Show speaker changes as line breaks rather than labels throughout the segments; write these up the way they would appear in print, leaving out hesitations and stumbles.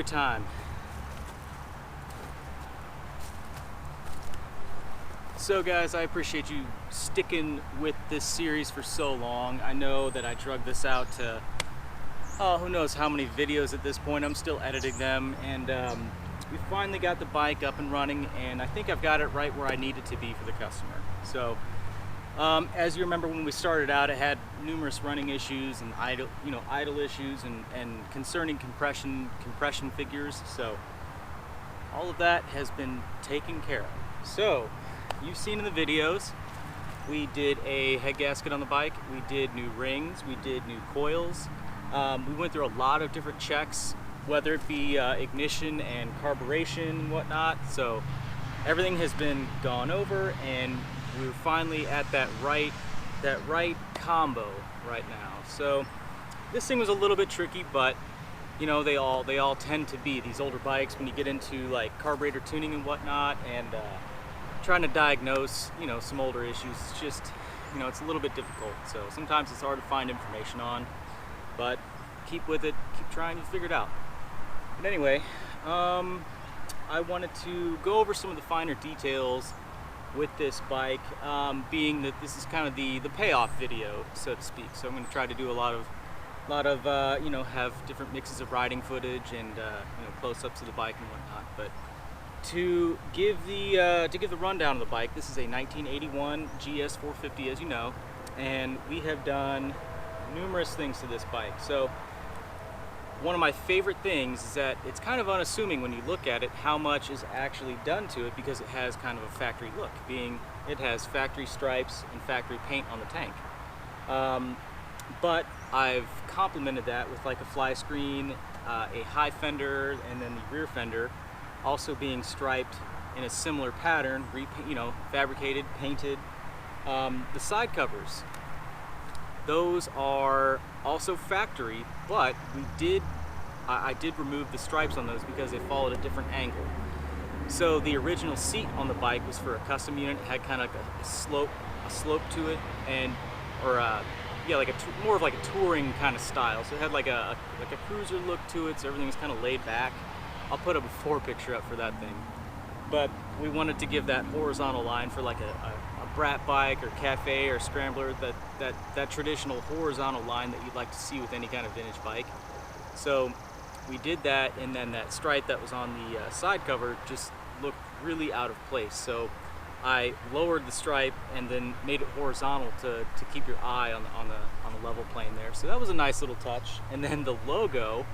Story time. So guys, I appreciate you sticking with this series for so long. I know that I drug this out to, who knows how many videos at this point. I'm still editing them, and we finally got the bike up and running, and I think I've got it right where I need it to be for the customer. So as you remember, when we started out, it had numerous running issues and idle issues and concerning compression figures. So all of that has been taken care of. So you've seen in the videos, we did a head gasket on the bike, we did new rings, we did new coils. We went through a lot of different checks, whether it be ignition and carburation and whatnot. So everything has been gone over, and we're finally at that right combo right now. So this thing was a little bit tricky, but you know, they all tend to be these older bikes when you get into like carburetor tuning and whatnot, and trying to diagnose, you know, some older issues. It's just, you know, it's a little bit difficult. So sometimes it's hard to find information on, but keep with it, keep trying to figure it out. But anyway, I wanted to go over some of the finer details with this bike, being that this is kind of the payoff video, so to speak. So I'm going to try to do a lot of you know, have different mixes of riding footage and you know, close-ups of the bike and whatnot. But to give the rundown of the bike, this is a 1981 GS450, as you know, and we have done numerous things to this bike. So one of my favorite things is that it's kind of unassuming when you look at it how much is actually done to it, because it has kind of a factory look, being it has factory stripes and factory paint on the tank. But I've complemented that with like a fly screen, a high fender, and then the rear fender also being striped in a similar pattern, you know, fabricated, painted. The side covers, those are also factory, but I did remove the stripes on those because they followed a different angle. So the original seat on the bike was for a custom unit. It had kind of like a slope to it, and yeah, like more of like a touring kind of style. So it had like a cruiser look to it. So everything was kind of laid back. I'll put a before picture up for that thing. But we wanted to give that horizontal line for like a brat bike or cafe or scrambler, that traditional horizontal line that you'd like to see with any kind of vintage bike. So we did that, and then that stripe that was on the side cover just looked really out of place. So I lowered the stripe and then made it horizontal to keep your eye on the level plane there. So that was a nice little touch. And then the logo,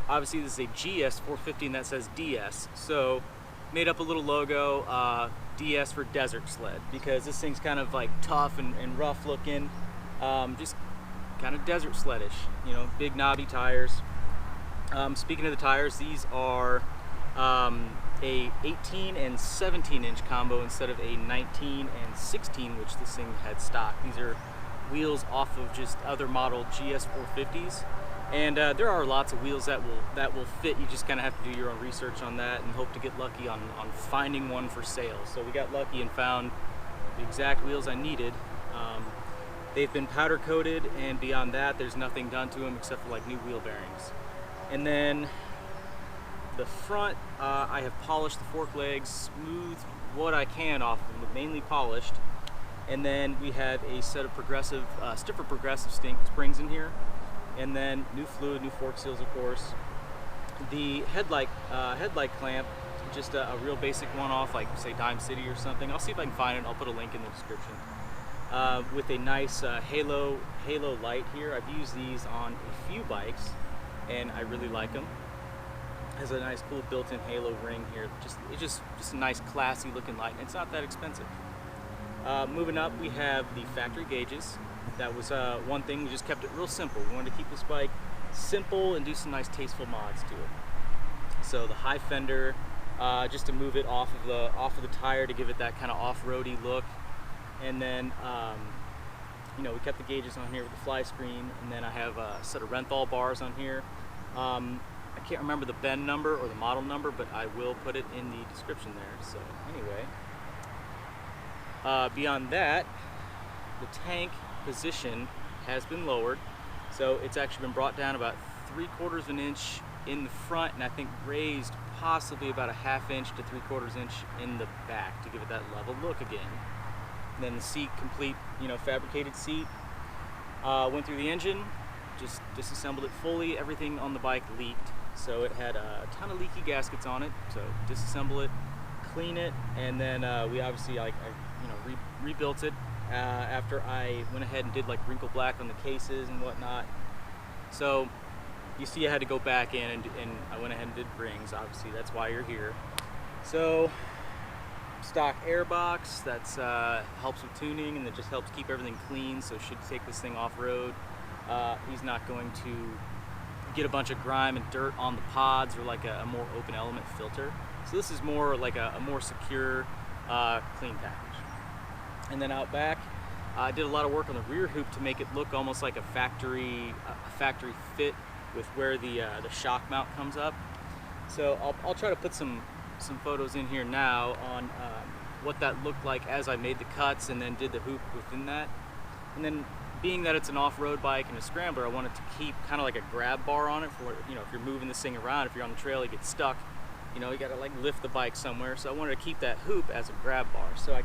obviously this is a GS450 and that says DS. So made up a little logo, DS for desert sled, because this thing's kind of like tough and rough looking, just kind of desert sledish, you know, big knobby tires. Speaking of the tires, these are a 18 and 17 inch combo instead of a 19 and 16, which this thing had stock. These are wheels off of just other model GS450s, and there are lots of wheels that will fit. You just kind of have to do your own research on that and hope to get lucky on finding one for sale. So we got lucky and found the exact wheels I needed. They've been powder coated, and beyond that there's nothing done to them except for like new wheel bearings. And then the front, I have polished the fork legs, smoothed what I can off of them, mainly polished. And then we have a set of stiffer progressive springs in here. And then new fluid, new fork seals, of course. The headlight clamp, just a real basic one-off, like say Dime City or something. I'll see if I can find it. I'll put a link in the description. With a nice halo light here. I've used these on a few bikes, and I really like them. Has a nice cool built-in halo ring here. It's just a nice classy looking light, and it's not that expensive. Moving up, we have the factory gauges. That was one thing, we just kept it real simple. We wanted to keep this bike simple and do some nice tasteful mods to it. So the high fender, just to move it off of the tire to give it that kind of off-roady look. And then you know, we kept the gauges on here with the fly screen, and then I have a set of Renthal bars on here. I can't remember the bend number or the model number, but I will put it in the description there. So anyway, beyond that, the tank position has been lowered, so it's actually been brought down about 3/4 of an inch in the front, and I think raised possibly about a 1/2 inch to 3/4 inch in the back to give it that level look again. And then the seat, complete, you know, fabricated seat. Went through the engine, just disassembled it fully. Everything on the bike leaked, so it had a ton of leaky gaskets on it. So disassemble it, clean it, and then we obviously rebuilt it after I went ahead and did like wrinkle black on the cases and whatnot. So you see I had to go back in and I went ahead and did rings. Obviously that's why you're here. So stock air box, that's helps with tuning, and it just helps keep everything clean. So should take this thing off-road, he's not going to get a bunch of grime and dirt on the pods or like a more open element filter. So this is more like a more secure, clean package. And then out back, I did a lot of work on the rear hoop to make it look almost like a factory fit with where the shock mount comes up. So I'll try to put some photos in here now on what that looked like as I made the cuts and then did the hoop within that. And then being that it's an off-road bike and a scrambler, I wanted to keep kind of like a grab bar on it for, you know, if you're moving this thing around, if you're on the trail, you get stuck, you know, you gotta like lift the bike somewhere. So I wanted to keep that hoop as a grab bar. So I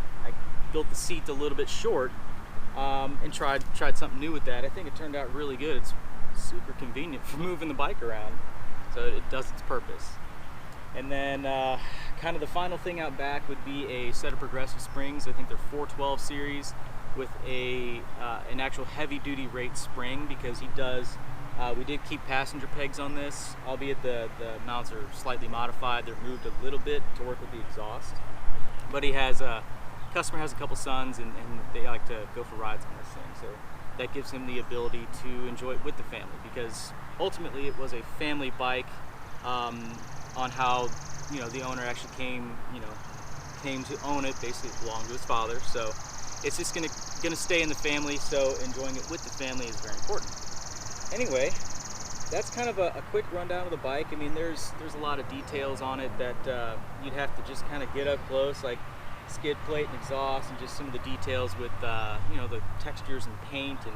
built the seat a little bit short and tried something new with that. I think it turned out really good. It's super convenient for moving the bike around, so it does its purpose. And then kind of the final thing out back would be a set of progressive springs. I think they're 412 series with an actual heavy duty rate spring, because he does, we did keep passenger pegs on this, albeit the mounts are slightly modified. They're moved a little bit to work with the exhaust. But he has, customer has a couple sons and they like to go for rides on this thing. So that gives him the ability to enjoy it with the family, because ultimately it was a family bike, on how, you know, the owner actually came to own it. Basically it belonged to his father, so it's just gonna stay in the family, so enjoying it with the family is very important. Anyway, that's kind of a quick rundown of the bike. I mean, there's a lot of details on it that you'd have to just kind of get up close, like skid plate and exhaust, and just some of the details with you know, the textures and paint and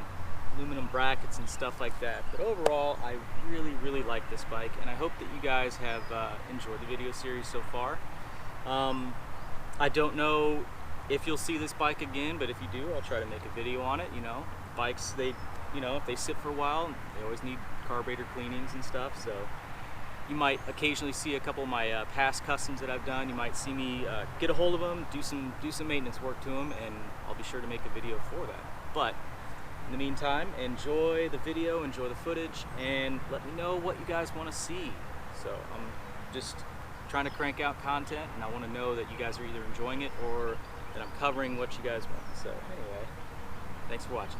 aluminum brackets and stuff like that. But overall, I really like this bike, and I hope that you guys have enjoyed the video series so far. I don't know if you'll see this bike again, but if you do, I'll try to make a video on it. You know, bikes, they, you know, if they sit for a while, they always need carburetor cleanings and stuff. So you might occasionally see a couple of my past customs that I've done. You might see me get a hold of them, do some maintenance work to them, and I'll be sure to make a video for that. But in the meantime, enjoy the video, enjoy the footage, and let me know what you guys want to see. So I'm just trying to crank out content, and I want to know that you guys are either enjoying it or that I'm covering what you guys want. So anyway, thanks for watching.